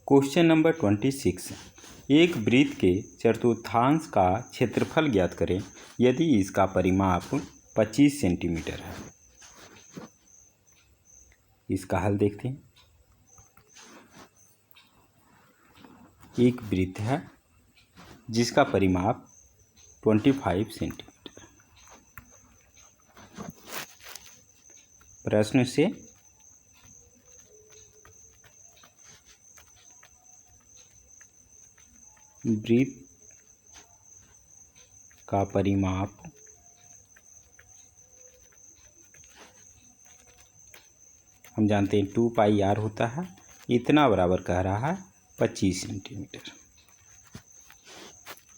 Question number 26। एक वृत्त के चतुर्थांश का क्षेत्रफल ज्ञात करें यदि इसका परिमाप 25 सेंटीमीटर है। इसका हल देखते हैं। एक वृत्त है जिसका परिमाप 25 सेंटीमीटर। प्रश्न से वृत्त का परिमाप हम जानते हैं 2 पाई r होता है। इतना बराबर कह रहा है 25 सेंटीमीटर।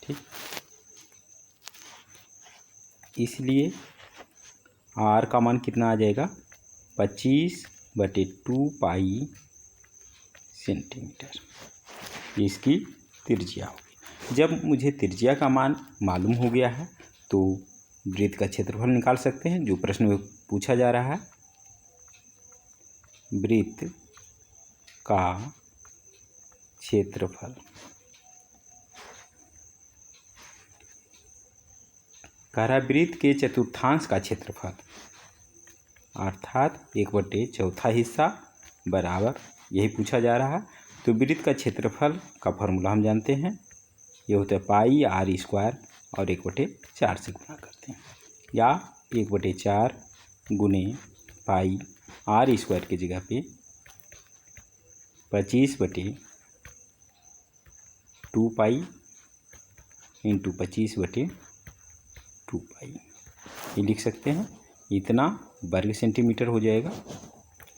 ठीक, इसलिए r का मान कितना आ जाएगा 25/2 पाई सेंटीमीटर। इसकी त्रिज्या होगी। जब मुझे त्रिज्या का मान मालूम हो गया है तो वृत्त का क्षेत्रफल निकाल सकते हैं, जो प्रश्न में पूछा जा रहा है। वृत्त का क्षेत्रफल कह रहा है वृत्त के चतुर्थांश का क्षेत्रफल अर्थात 1/4 हिस्सा बराबर, यही पूछा जा रहा है। तो वृत्त का क्षेत्रफल का फॉर्मूला हम जानते हैं, ये होता है पाई r² और 1/4 से गुणा करते हैं, या 1/4 गुने पाई r² की जगह पे 25/2 पाई इंटू 25/2 पाई, ये लिख सकते हैं। इतना वर्ग सेंटीमीटर हो जाएगा।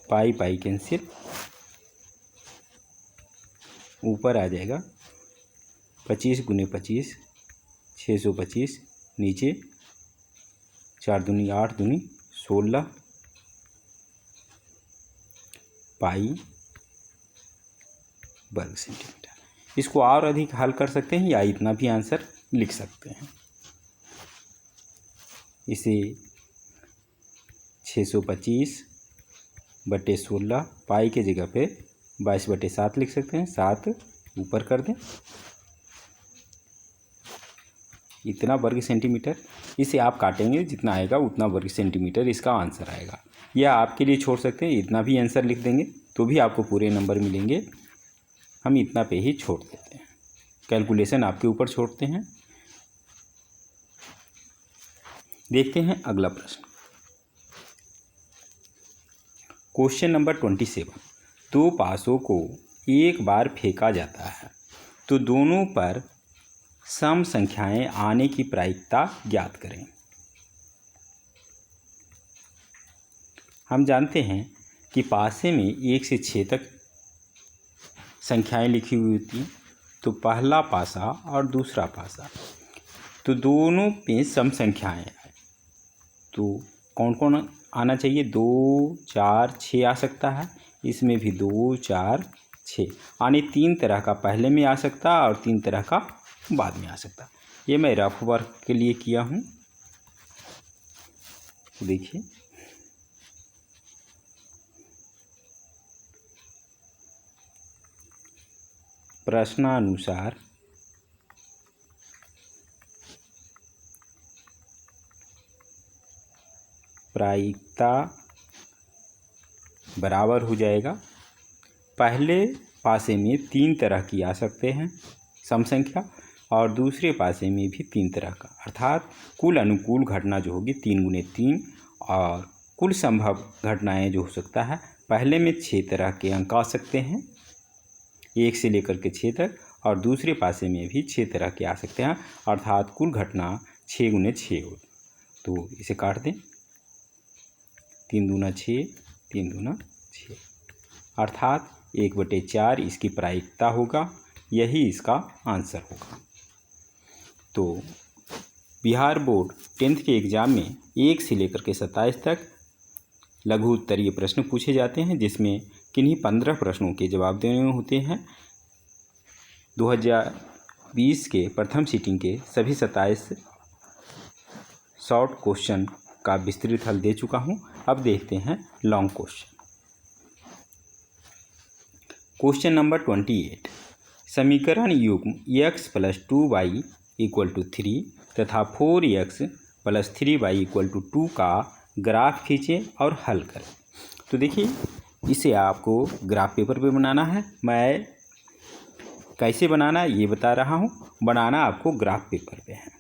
पाई पाई कैंसिल, ऊपर आ जाएगा 25 गुने 25 625, नीचे 4 दूनी 8 दूनी 16 पाई वर्ग सेंटीमीटर। इसको और अधिक हल कर सकते हैं या इतना भी आंसर लिख सकते हैं। इसे 625/16 पाई के जगह पे 22/7 लिख सकते हैं। 7 ऊपर कर दें, इतना वर्ग सेंटीमीटर। इसे आप काटेंगे, जितना आएगा उतना वर्ग सेंटीमीटर इसका आंसर आएगा। या आपके लिए छोड़ सकते हैं, इतना भी आंसर लिख देंगे तो भी आपको पूरे नंबर मिलेंगे। हम इतना पे ही छोड़ देते हैं, कैलकुलेशन आपके ऊपर छोड़ते हैं। देखते हैं अगला प्रश्न। Question number 27। दो पासों को एक बार फेंका जाता है तो दोनों पर सम संख्याएं आने की प्रायिकता ज्ञात करें। हम जानते हैं कि पासे में 1 से 6 तक संख्याएं लिखी हुई होती हैं। तो पहला पासा और दूसरा पासा, तो दोनों पे सम संख्याएं हैं। तो कौन कौन आना चाहिए? 2, 4, 6 आ सकता है। इसमें भी 2, 4, 6 यानी 3 तरह का पहले में आ सकता है और 3 तरह का बाद में आ सकता। ये मैं रफ वर्क के लिए किया हूँ। देखिए, प्रश्नानुसार प्रायिकता बराबर हो जाएगा। पहले पासे में 3 तरह की आ सकते हैं सम संख्या, और दूसरे पासे में भी 3 तरह का, अर्थात कुल अनुकूल घटना जो होगी 3 गुने 3, और कुल संभव घटनाएं जो हो सकता है, पहले में 6 तरह के अंक आ सकते हैं 1 से लेकर के 6 तक, और दूसरे पासे में भी 6 तरह के आ सकते हैं, अर्थात कुल घटना 6 गुने 6 हो। तो इसे काट दें, 3 दूना 6, 3 दूना 6, अर्थात 1/4 इसकी प्रायिकता होगा। यही इसका आंसर होगा। तो बिहार बोर्ड 10th के एग्ज़ाम में 1 से लेकर के 27 तक लघु उत्तरीय प्रश्न पूछे जाते हैं, जिसमें किन्हीं 15 प्रश्नों के जवाब देने होते हैं। 2020 के प्रथम सीटिंग के सभी 27 शॉर्ट क्वेश्चन का विस्तृत हल दे चुका हूं। अब देखते हैं लॉन्ग क्वेश्चन। क्वेश्चन नंबर 28, समीकरण युग्म x + 2y = 3 तथा 4x + 3y = 2 का ग्राफ खींचें और हल करें। तो देखिए, इसे आपको ग्राफ पेपर पे बनाना है। मैं कैसे बनाना है ये बता रहा हूँ, बनाना आपको ग्राफ पेपर पे है।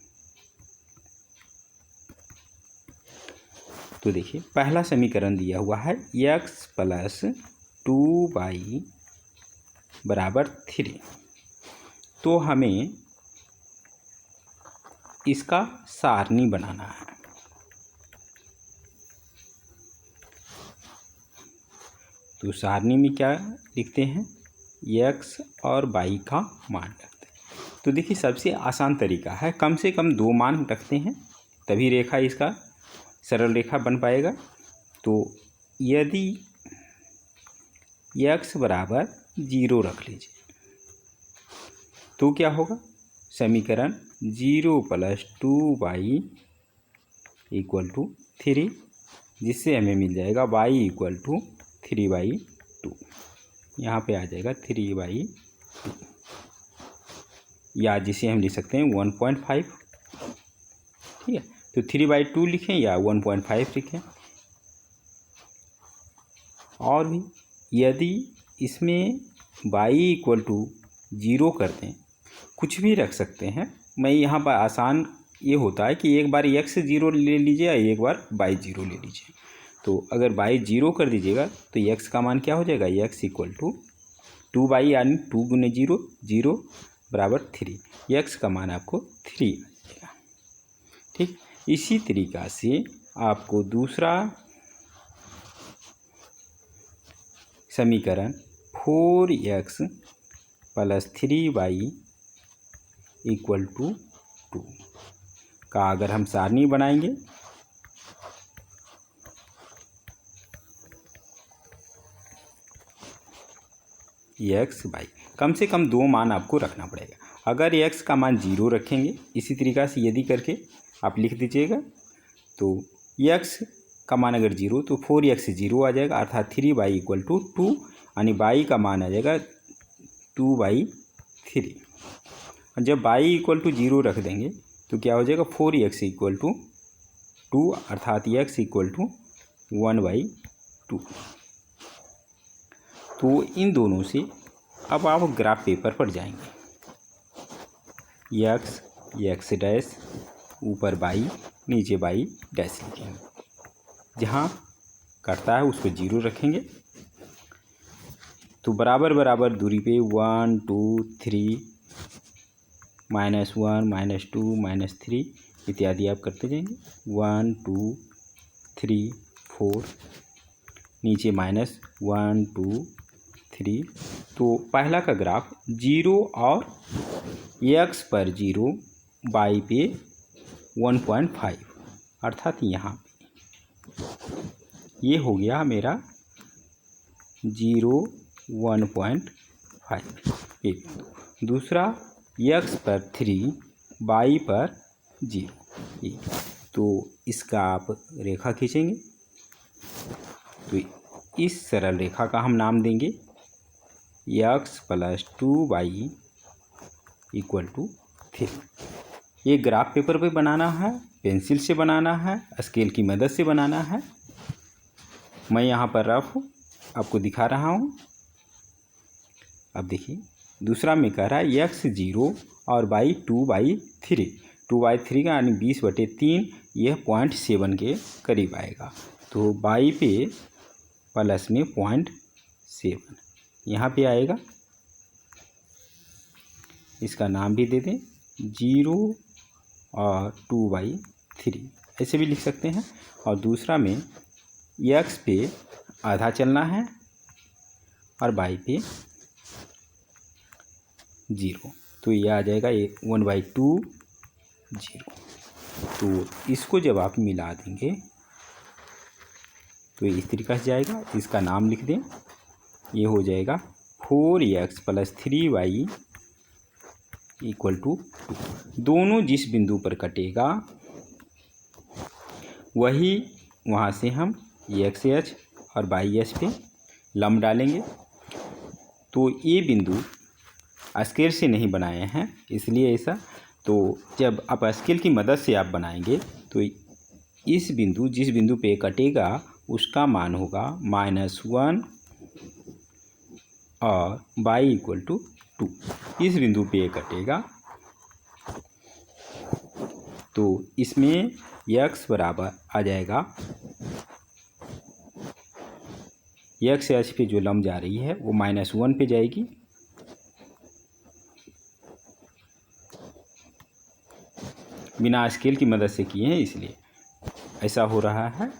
तो देखिए, पहला समीकरण दिया हुआ है x + 2y = 3। तो हमें इसका सारणी बनाना है। तो सारणी में क्या लिखते हैं, x और y का मान रखते हैं। तो देखिए, सबसे आसान तरीका है, कम से कम 2 मान रखते हैं तभी रेखा इसका सरल रेखा बन पाएगा। तो यदि x = 0 रख लीजिए तो क्या होगा, समीकरण 0 + 2y = 3, जिससे हमें मिल जाएगा y = 3/2। यहाँ पे आ जाएगा 3/2, या जिसे हम लिख सकते हैं 1.5। ठीक है, तो 3/2 लिखें या 1.5 लिखें। और भी यदि इसमें y = 0 कर दें, कुछ भी रख सकते हैं। मैं यहाँ पर आसान ये होता है कि एक बार x 0 ले लीजिए या एक बार y 0 ले लीजिए। तो अगर y 0 कर दीजिएगा तो x का मान क्या हो जाएगा, x = 2y, यानी 2 × 0 0 = 3। x का मान आपको 3 आ जाएगा। ठीक, इसी तरीक़ा से आपको दूसरा समीकरण 4x + 3y = 2 का अगर हम सारणी बनाएंगे, x y, कम से कम 2 मान आपको रखना पड़ेगा। अगर x का मान 0 रखेंगे, इसी तरीक़ा से यदि करके आप लिख दीजिएगा, तो x का मान अगर 0 तो 4x 0 आ जाएगा, अर्थात 3y = 2, यानी y का मान आ जाएगा 2/3। जब y = 0 रख देंगे तो क्या हो जाएगा, 4x = 2, अर्थात x = 1/2। तो इन दोनों से अब आप ग्राफ पेपर पर जाएंगे, x डैश, ऊपर y, नीचे y डैश लिखेंगे। जहाँ कटता है उसको 0 रखेंगे। तो बराबर बराबर दूरी पे 1 2 3 -1 -2 -3 इत्यादि आप करते जाएंगे। 1 2 3 4, नीचे -1 2 3। तो पहला का ग्राफ 0 और x पर 0, y पे 1.5, अर्थात यहाँ ये हो गया मेरा 0 1.5। एक दूसरा x पर 3, y पर 0। तो इसका आप रेखा खींचेंगे, तो इस सरल रेखा का हम नाम देंगे x + 2y = 3। ये ग्राफ पेपर पे बनाना है, पेंसिल से बनाना है, स्केल की मदद से बनाना है। मैं यहाँ पर रफ आपको दिखा रहा हूँ। अब देखिए, दूसरा में कह रहा है x 0 और y 2/3। 2/3 का यानी 20/3, यह 0.7 के करीब आएगा। तो y पे प्लस में 0.7 यहाँ पे आएगा। इसका नाम भी दे दें 0 और 2/3, ऐसे भी लिख सकते हैं। और दूसरा में x पे आधा चलना है और y पे 0, तो ये आ जाएगा 1/2 0। तो इसको जब आप मिला देंगे तो इस तरीक़ा से जाएगा। इसका नाम लिख दें, ये हो जाएगा 4x + 3y = 2। दोनों जिस बिंदु पर कटेगा वही वहाँ से हम x h और y h पे लंब डालेंगे। तो ये बिंदु स्केल से नहीं बनाए हैं, इसलिए ऐसा। तो जब आप स्केल की मदद से आप बनाएंगे तो इस बिंदु, जिस बिंदु पे कटेगा उसका मान होगा -1 और y=2। इस बिंदु पे कटेगा तो इसमें x बराबर आ जाएगा, x अक्ष पे जो लंब जा रही है वो -1 पे जाएगी, बिना स्केल की मदद से किए हैं इसलिए ऐसा हो रहा है।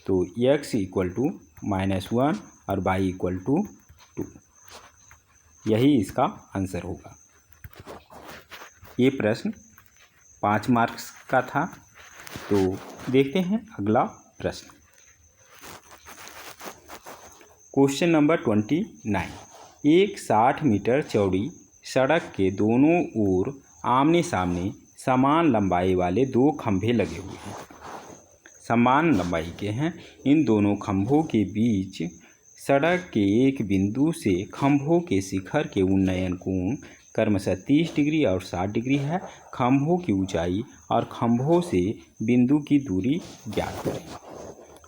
तो x =-1 और y=2, यही इसका आंसर होगा। ये प्रश्न 5 मार्क्स का था। तो देखते हैं अगला प्रश्न। Question number 29। एक 60 मीटर चौड़ी सड़क के दोनों ओर आमने सामने समान लंबाई वाले 2 खंभे लगे हुए हैं, समान लंबाई के हैं। इन दोनों खंभों के बीच सड़क के एक बिंदु से खंभों के शिखर के उन्नयन कोण क्रमशः 30 डिग्री और 60 डिग्री है। खंभों की ऊंचाई और खंभों से बिंदु की दूरी ज्ञात करें।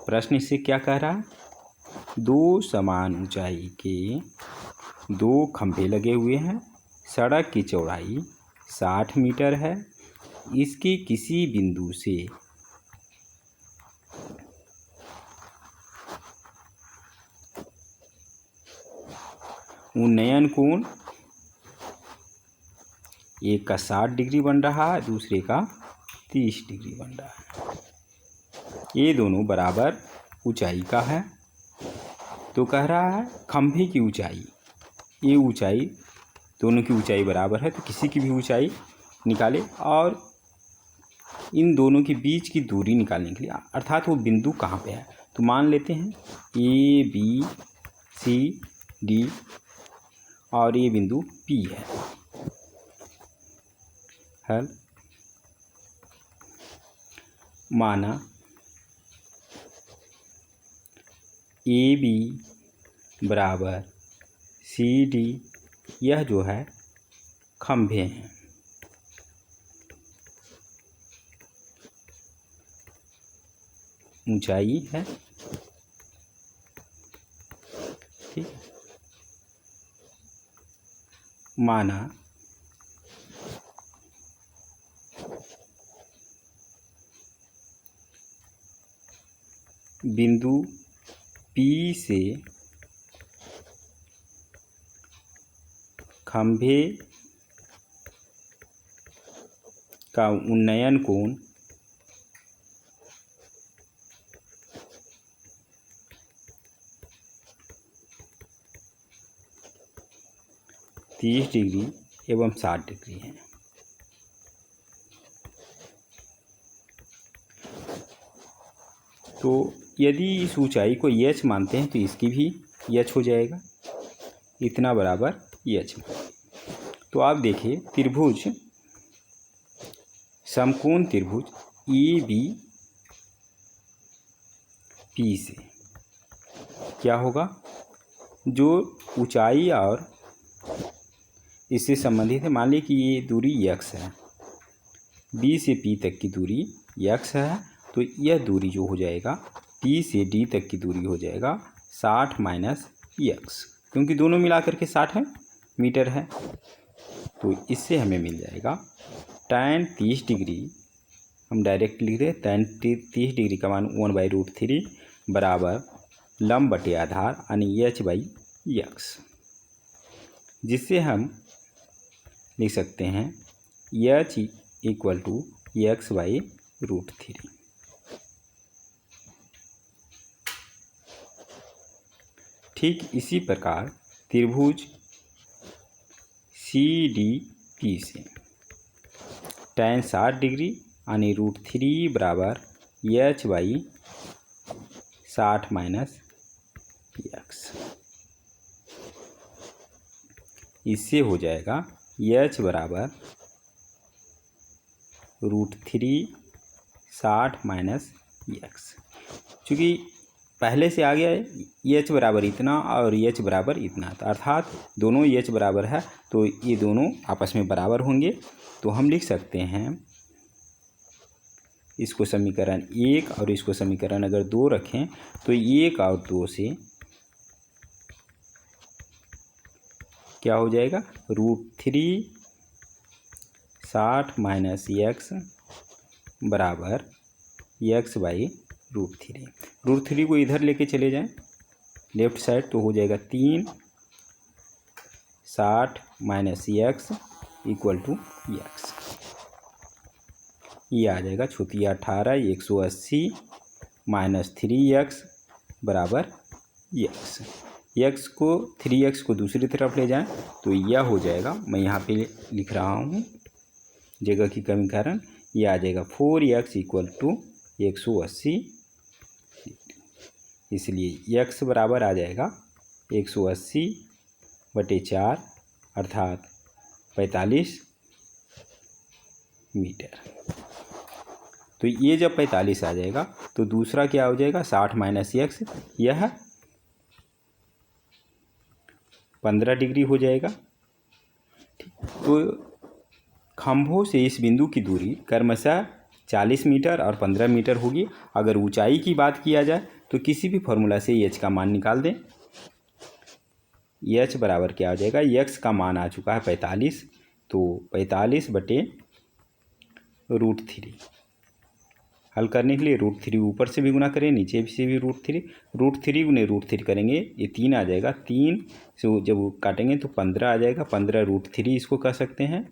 प्रश्न इससे क्या कह रहा है? 2 समान ऊंचाई के 2 खंभे लगे हुए हैं, सड़क की चौड़ाई 60 मीटर है, इसके किसी बिंदु से उन्नयन कोण, एक का 60 डिग्री बन रहा है, दूसरे का 30 डिग्री बन रहा है। ये दोनों बराबर ऊंचाई का है। तो कह रहा है खंभे की ऊंचाई, ये ऊंचाई, दोनों की ऊंचाई बराबर है तो किसी की भी ऊंचाई निकाले, और इन दोनों के बीच की दूरी निकालने के लिए, अर्थात वो बिंदु कहाँ पे है, तो मान लेते हैं A B C D और ये बिंदु P है। हल माना AB बराबर CD, यह जो है खंभे हैं, ऊंचाई है, ठीक है। माना बिंदु P से खंभे का उन्नयन कोण 30 डिग्री एवं 60 डिग्री है। तो यदि इस ऊंचाई को h मानते हैं तो इसकी भी h हो जाएगा, इतना बराबर h। तो आप देखिए त्रिभुज, समकोण त्रिभुज ABP से क्या होगा, जो ऊंचाई और इससे संबंधित है, मान लीजिए कि ये दूरी x है, B से P तक की दूरी x है, तो यह दूरी जो हो जाएगा P से D तक की दूरी हो जाएगा 60 माइनस x, क्योंकि दोनों मिलाकर के 60 है मीटर है। तो इससे हमें मिल जाएगा tan 30 डिग्री, हम डायरेक्ट लिख रहे tan 30 डिग्री का मान 1/√3 बराबर लंब बटे आधार यानी h/x, जिससे हम लिख सकते हैं h = x/√3। ठीक इसी प्रकार त्रिभुज CDP से tan 60 डिग्री यानी √3 बराबर h/60 माइनस x, इससे हो जाएगा h बराबर √3 60 माइनस x। चूँकि पहले से आ गया एच बराबर इतना और एच बराबर इतना, तो अर्थात दोनों एच बराबर है तो ये दोनों आपस में बराबर होंगे। तो हम लिख सकते हैं इसको समीकरण 1 और इसको समीकरण अगर 2 रखें तो 1 और 2 से क्या हो जाएगा, √3 60 माइनस एक्स बराबर एक्स बाई √3। √3 को इधर लेके चले जाएं लेफ्ट साइड तो हो जाएगा 3 60 minus X equal to X. ये आ जाएगा छुतिया 18 180 माइनस 3x बराबर एक्स। एक्स को 3x को दूसरी तरफ ले जाएं तो यह हो जाएगा, मैं यहाँ पे लिख रहा हूँ जगह की कमी कारण, यह आ जाएगा 4x इक्वल टू 180, इसलिए x बराबर आ जाएगा 180/4 अर्थात 45 मीटर। तो ये जब 45 आ जाएगा तो दूसरा क्या हो जाएगा 60 माइनस एक्स, यह 15 डिग्री हो जाएगा। तो खंभों से इस बिंदु की दूरी क्रमशः 40 मीटर और 15 मीटर होगी। अगर ऊंचाई की बात किया जाए तो किसी भी फॉर्मूला से एच का मान निकाल दें। एच बराबर क्या हो जाएगा, एक्स का मान आ चुका है 45, तो 45/√3। हल करने के लिए √3 ऊपर से भी गुना करें, नीचे से भी √3 गुने √3 करेंगे, ये 3 आ जाएगा। 3 से जब काटेंगे तो 15 आ जाएगा। 15/√3 इसको कह सकते हैं,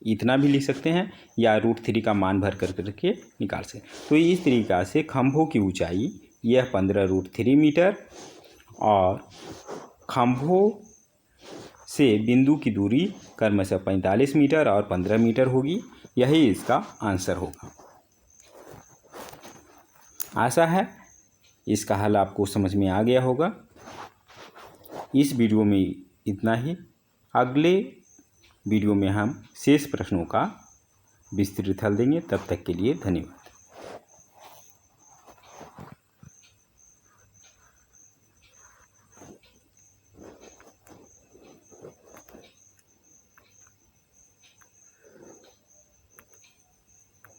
इतना भी लिख सकते हैं या √3 का मान भर करके निकाल सकते हैं। तो इस तरीक़ा से खंभों की ऊंचाई यह 15√3 मीटर और खंभों से बिंदु की दूरी क्रमशः 45 मीटर और 15 मीटर होगी। यही इसका आंसर होगा। आशा है इसका हल आपको समझ में आ गया होगा। इस वीडियो में इतना ही। अगले वीडियो में हम शेष प्रश्नों का विस्तृत हल देंगे। तब तक के लिए धन्यवाद।